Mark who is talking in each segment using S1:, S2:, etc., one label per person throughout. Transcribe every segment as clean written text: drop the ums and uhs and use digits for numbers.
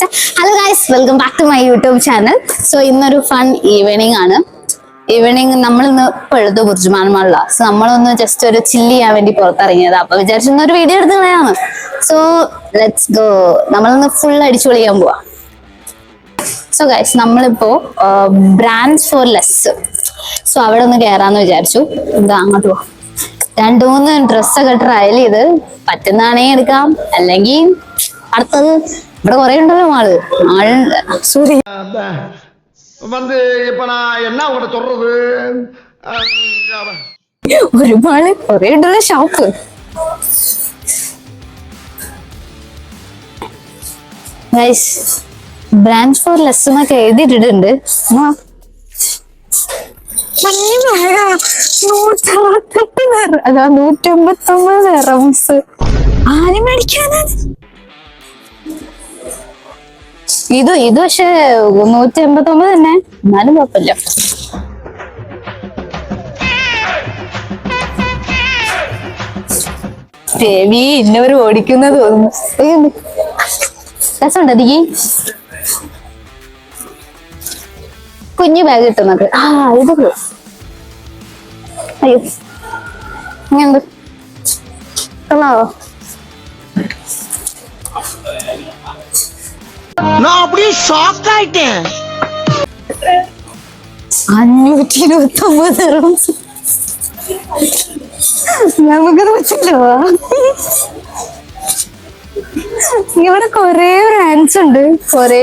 S1: Hello guys, welcome back to my YouTube channel. So ഇന്നൊരു fun evening ആണ്. Evening നമ്മൾ ഇന്ന് പഴുതു ബുർജുമാനുള്ള സോ നമ്മളൊന്ന് ജസ്റ്റ് ഒരു ചില്ല് ചെയ്യാൻ വേണ്ടി പുറത്തിറങ്ങിയത്. അപ്പൊ വിചാരിച്ചു ഇന്നൊരു വീഡിയോ എടുത്ത് കളയാണ്. So let's go. നമ്മളിന്ന് ഫുൾ അടിച്ചു പൊളിക്കാൻ പോവാ. സോ ഗൈസ് നമ്മളിപ്പോ ബ്രാൻഡ്സ് ഫോർ ലെസ് സോ അവിടെ ഒന്ന് കയറാന്ന് വിചാരിച്ചു. എന്താ അങ്ങോട്ട് പോവാം. 2-3 ഡ്രസ്സൊക്കെ ട്രയൽ ചെയ്ത് പറ്റുന്നതാണെങ്കിൽ എടുക്കാം, അല്ലെങ്കിൽ അടുത്തത് ഇവിടെ കുറെ ഉണ്ടല്ലോ സൂര്യ ഒരുപാട് കുറെ ഉണ്ടല്ലോ ഷോപ്പ്. ബ്രാൻഡ് ഫോർ ലെസ് എന്നൊക്കെ എഴുതിയിട്ടിട്ടുണ്ട്. അതാ 159 റംസ് ആരും മേടിക്കാനാണ്. ഇത് പക്ഷെ 189 തന്നെ, എന്നാലും കുഴപ്പമില്ല. ദേവി ഇന്നവര് ഓടിക്കുന്ന തോന്നുന്നു. രസമുണ്ട് അതിക്ക് കുഞ്ഞു ബാഗ് കിട്ടുന്നത്. ഇത് അയ്യോ ഇങ്ങനെന്ത് കൊള്ളാവോ?
S2: நான் அப்படியே ஷாக் ஆயிட்டேன்.
S1: 529 റംസ് നമുക്കത് പറ്റില്ലോ. ഇവിടെ കൊറേ ബ്രാൻഡ്സ് ഉണ്ട്, കൊറേ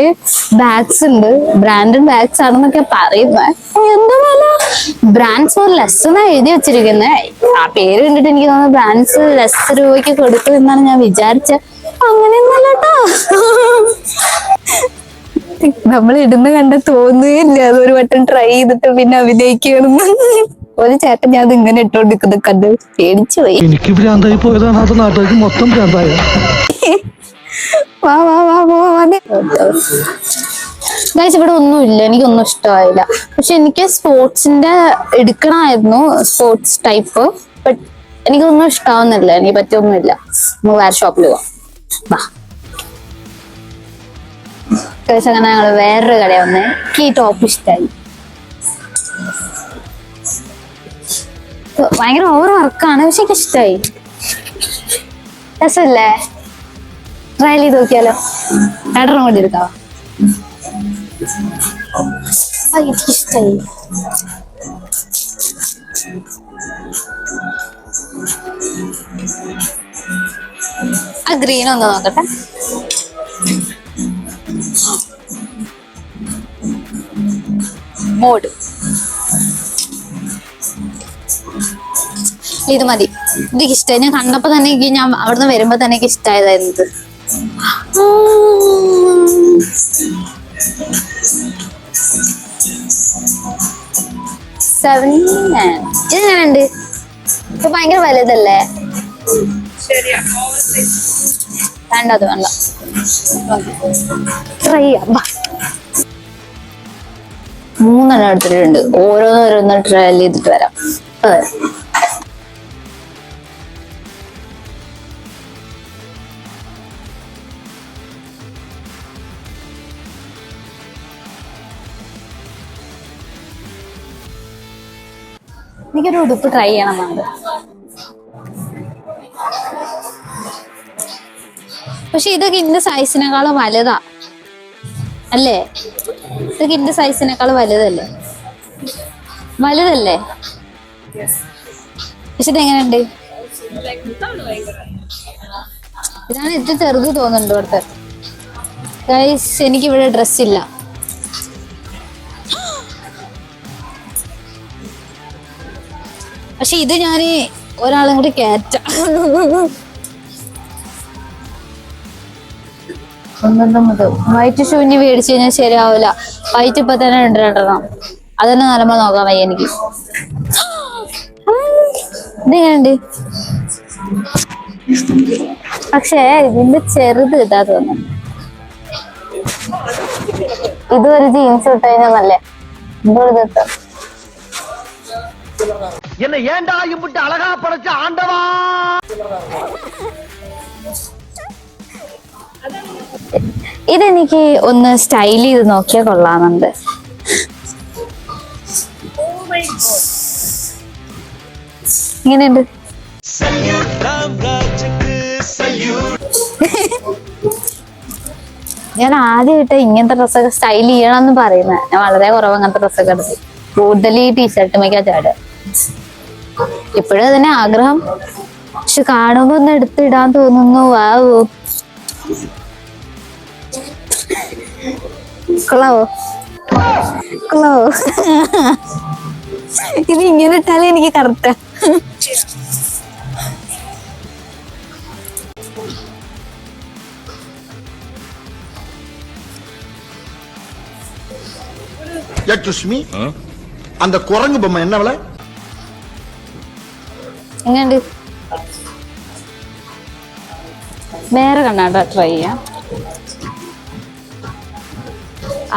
S1: ബാഗ്സ് ഉണ്ട്. ബ്രാൻഡഡ് ബാഗ്സ് ആണെന്നൊക്കെ പറയുന്നത്. എന്താ പോലെ ബ്രാൻഡ്സ് ഫോർ ലെസ് എന്നാ എഴുതി വെച്ചിരിക്കുന്നത്. ആ പേര് കണ്ടിട്ട് എനിക്ക് തോന്നുന്നു ബ്രാൻഡ്സ് ലെസ് രൂപയ്ക്ക് കൊടുക്കും എന്നാണ് ഞാൻ വിചാരിച്ചത്. അങ്ങനെയൊന്നല്ല കേട്ടോ, നമ്മൾ ഇടുന്ന കണ്ട തോന്നുകയില്ല. അതൊരു വട്ടം ട്രൈ ചെയ്തിട്ട് പിന്നെ അഭിനയിക്കണം. ഒരു ചേട്ടൻ ഞാൻ ഇങ്ങനെ ഇട്ടോണ്ടിരിക്കുന്നത് കണ്ട് പേടിച്ചു പോയി.
S3: എനിക്ക് ഭ്രാന്തായി പോയതാണ്, അത് നാട്ടിലേക്ക് മൊത്തം ഭ്രാന്തായ.
S1: ഇവിടെ ഒന്നുമില്ല, എനിക്കൊന്നും ഇഷ്ടമായില്ല. പക്ഷെ എനിക്ക് സ്പോർട്സിന്റെ എടുക്കണമായിരുന്നു, സ്പോർട്സ് ടൈപ്പ്. ബട്ട് എനിക്കൊന്നും ഇഷ്ടാവുന്നില്ല, എനിക്ക് പറ്റിയൊന്നുമില്ല. നമുക്ക് വേറെ ഷോപ്പിൽ പോവാം. അങ്ങനെ ഞങ്ങള് വേറൊരു കട വന്നേ. എനിക്ക് ഈ ടോപ്പ് ഇഷ്ടമായി. ഭയങ്കര ഓവർ വർക്കാണ്, പക്ഷെ എനിക്ക് ഇഷ്ടമായി. രസമല്ലേ? ട്രയൽ ചെയ്ത് നോക്കിയാലോ? 2 കൂടി എടുക്കാവോ? എനിക്കിഷ്ടായി. ആ ഗ്രീൻ ഒന്ന് നോക്കട്ടെ. മോഡ് ഇത് മതി. എനിക്ക് ഇഷ്ടമായി. ഞാൻ കണ്ടപ്പോ തന്നെ ഞാൻ അവിടുന്ന് വരുമ്പോ തന്നെ എനിക്ക് ഇഷ്ടമായതായിരുന്നു ഇത്. ഇത് ഞാനുണ്ട്. ഇപ്പൊ ഭയങ്കര വലുതല്ലേ? വേണ്ട, അത് വേണ്ട. ട്രൈ ചെയ്യാം. 3 എടുത്തിട്ടുണ്ട്. ഓരോന്ന് ട്രയൽ ചെയ്തിട്ട് വരാം. എനിക്കൊരു ഉടുപ്പ് ട്രൈ ചെയ്യണമെന്നുണ്ട്. പക്ഷെ ഇതൊക്കെ ഇന്റെ സൈസിനേക്കാളും വലുതാ അല്ലേ? ഇതൊക്കെ ഇന്റെ സൈസിനേക്കാളും വലുതല്ലേ? പക്ഷെ ഇതെങ്ങനെയുണ്ട്? ഇതാണ് ഏറ്റവും ചെറുത് തോന്നുന്നുണ്ട് ഇവിടുത്തെ. ഗൈസ്, എനിക്കിവിടെ ഡ്രസ്സില്ല. പക്ഷെ ഇത് ഞാൻ ഒരാളും കൂടി കയറ്റാം. വൈറ്റ് ഷൂ ഇനി മേടിച്ചു കഴിഞ്ഞാൽ ശരിയാവില്ല. വൈറ്റ് ഇപ്പൊ തന്നെ 2 അതന്നെ നല്ലമ്പോ നോക്കാൻ വയ്യ എനിക്ക്. ഇതെങ്ങനെയുണ്ട്? പക്ഷേ ഇതിന്റെ ചെറുത് ഇതാ തോന്നുന്നു. ഇതൊരു ജീൻസ് ഇട്ട് കഴിഞ്ഞാൽ നല്ലേ. ഇതൊരു
S2: என்ன ஏண்டா இப்படி அழகா படைச்ச ஆண்டவா.
S1: ഇതെനിക്ക് ഒന്ന് സ്റ്റൈൽ ചെയ്ത് നോക്കിയാൽ കൊള്ളാമെന്നുണ്ട്. ഇങ്ങനെയുണ്ട്. ഞാൻ ആദ്യമായിട്ട് ഇങ്ങനത്തെ ഡ്രസ്സൊക്കെ സ്റ്റൈൽ ചെയ്യണം എന്ന് പറയുന്നത്. ഞാൻ വളരെ കുറവ് അങ്ങനത്തെ ഡ്രസ്സൊക്കെ എടുത്ത്, കൂടുതൽ ഈ ടീഷർട്ട് മേക്കാ ചാട്. ഇപ്പോഴും അതിന് ആഗ്രഹം, പക്ഷെ കാണുമ്പോ ഒന്ന് എടുത്തിടാൻ തോന്നുന്നു. വാവോ, കൊള്ളാവോ കൊള്ളാവോ? ഇത് ഇങ്ങനെ ഇട്ടാലേ എനിക്ക് കറക്റ്റാ.
S2: சுஷ்மி, அந்த குரங்கு பொம்மை என்ன விலை?
S1: എങ്ങനെയുണ്ട്? വേറെ കണ്ണാട്ടോ ട്രൈ ചെയ്യാം.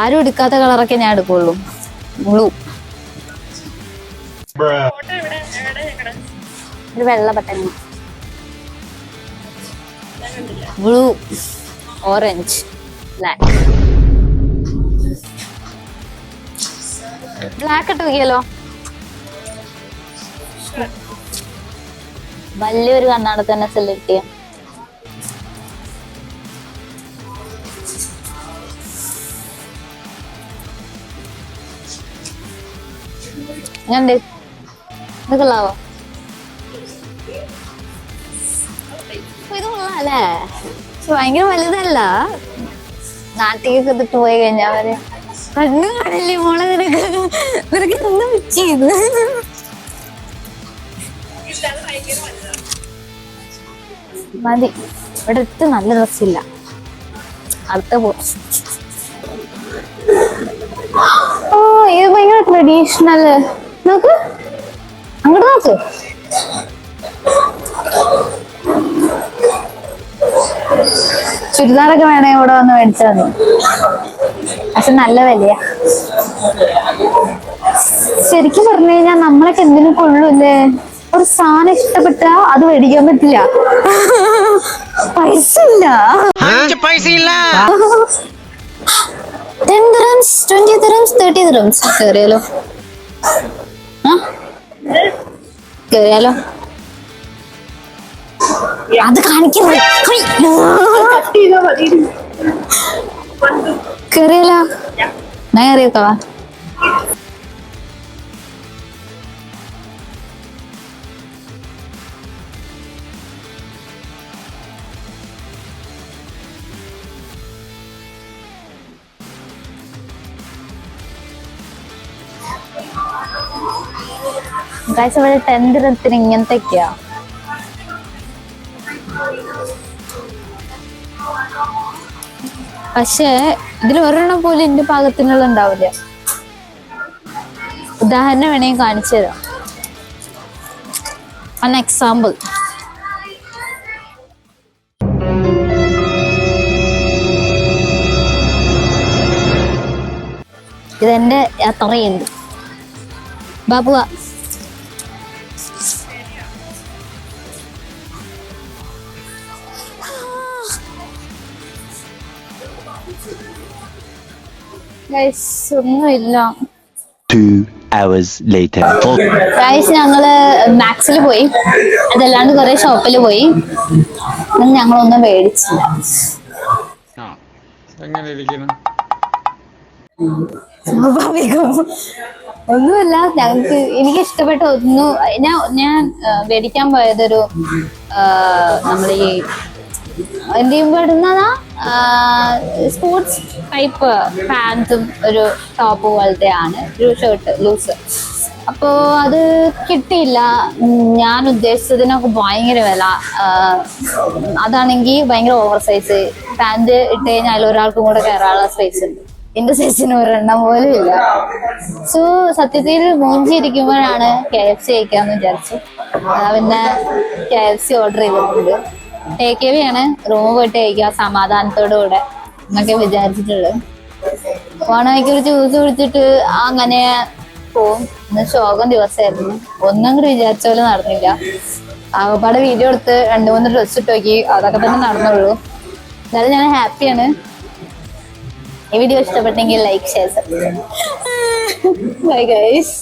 S1: ആരും എടുക്കാത്ത കളറൊക്കെ ഞാൻ എടുക്കുള്ളൂ. ബ്ലൂ, ഒരു വെള്ള button, blue, orange, black. Black ഇട്ട് നോക്കിയാലോ? വലിയൊരു കണ്ണാട തന്നെ സെലക്ട് ചെയ്യാം. ഇത് കൊള്ളാവോ? ഇത് കൊള്ളാല്ലേ? പക്ഷെ ഭയങ്കര വലുതല്ല. നാട്ടിലേക്ക് ഇതിട്ട് പോയി കഴിഞ്ഞാ അവര് കണ്ണു കാണില്ലേ മോളെ, നിനക്ക് നിനക്ക് നിന്ന് മിച്ച് ചെയ്ത്. മതി, ഇവിടെ ഇട്ട് നല്ല ഡ്രസ്സില്ല. അടുത്ത പോ. ഓ, ഇത് ഭയങ്കര ട്രഡീഷണൽ. നോക്ക്, അങ്ങോട്ട് നോക്ക്. ചുരിദാറൊക്കെ വേണേ ഇവിടെ വന്ന് മേടിച്ചാൽ മതി, പക്ഷെ നല്ല വിലയാ. ശരിക്കും പറഞ്ഞു കഴിഞ്ഞാൽ നമ്മളൊക്കെ എന്തിനും കൊള്ളൂല്ലേ? ഒരു സാധനം ഇഷ്ടപ്പെട്ട അത് മേടിക്കാൻ പറ്റില്ല, പൈസ ഇല്ല. 10 dirhams, 20 dirhams, 30 dirhams. കേറിയാലോ? കേറിയാലോ? അത് കാണിക്കുന്നു. കേറിയാലോ? ഞാൻ കേറിയേക്കാവാ. ഗൈസ്, ഇവിടെ 10 dirhamsന് ഇങ്ങനത്തെയൊക്കെയാ. പക്ഷേ ഇതിൽ ഒരെണ്ണം പോലും എന്റെ പാകത്തിനുള്ള ഉണ്ടാവില്ല. ഉദാഹരണം വേണമെങ്കിൽ കാണിച്ചു തരാം. an example. ഇതെന്റെ യാത്രയുണ്ട്. ബാബുവ, ഒന്നുമില്ല.
S4: 2 hours later.
S1: ഗൈസ്, ഞങ്ങള് മാക്സിൽ പോയി, അതല്ലാണ്ട് കുറെ ഷോപ്പിൽ പോയി. ഞങ്ങളൊന്നും മേടിച്ചില്ല. സ്വാഭാവികം ഒന്നുമല്ല. എനിക്ക് ഇഷ്ടപ്പെട്ട ഒന്നും ഞാൻ മേടിക്കാൻ പോയതൊരു നമ്മളീ എന്ത് ചെയ്യുമ്പോൾ ഇടുന്നതാ, സ്പോർട്സ് ടൈപ്പ് പാൻറ്റും ഒരു ടോപ്പ് പോലത്തെ ആണ്, ഒരു ഷർട്ട് ലൂസ്. അപ്പോ അത് കിട്ടിയില്ല. ഞാൻ ഉദ്ദേശിച്ചതിനൊക്കെ ഭയങ്കര വില. അതാണെങ്കിൽ ഭയങ്കര ഓവർ സൈസ് പാൻറ് ഇട്ട് കഴിഞ്ഞാൽ അതിലൊരാൾക്കും കൂടെ കയറാനുള്ള സ്പേസ് ഉണ്ട്. എന്റെ സൈസിന് ഒരെണ്ണം പോലും ഇല്ല. സോ സത്യത്തിൽ മൂഞ്ചി ഇരിക്കുമ്പോഴാണ് KFC കഴിക്കാന്ന് വിചാരിച്ചു. പിന്നെ KFC ഓർഡർ ചെയ്തിട്ടുണ്ട്. ടേക്ക് അവേ ആണ്, റൂം പോയിട്ട് കഴിക്കുക സമാധാനത്തോടു കൂടെ എന്നൊക്കെ വിചാരിച്ചിട്ടുള്ളത്. പോണ വഴിക്ക് ഒരു ജ്യൂസ് കുടിച്ചിട്ട് അങ്ങനെ പോവും. ഇന്ന് ശോകം ദിവസമായിരുന്നു. ഒന്നും കൂടി വിചാരിച്ച പോലെ നടന്നില്ല. ആകപ്പാടെ വീഡിയോ എടുത്ത് 2-3 ഡ്രസ്സ് ഇട്ട് നോക്കി, അതൊക്കെ തന്നെ നടന്നുള്ളൂ. എന്നാലും ഞാൻ ഹാപ്പിയാണ്. ഈ വീഡിയോ ഇഷ്ടപ്പെട്ടെങ്കിൽ like share subscribe bye guys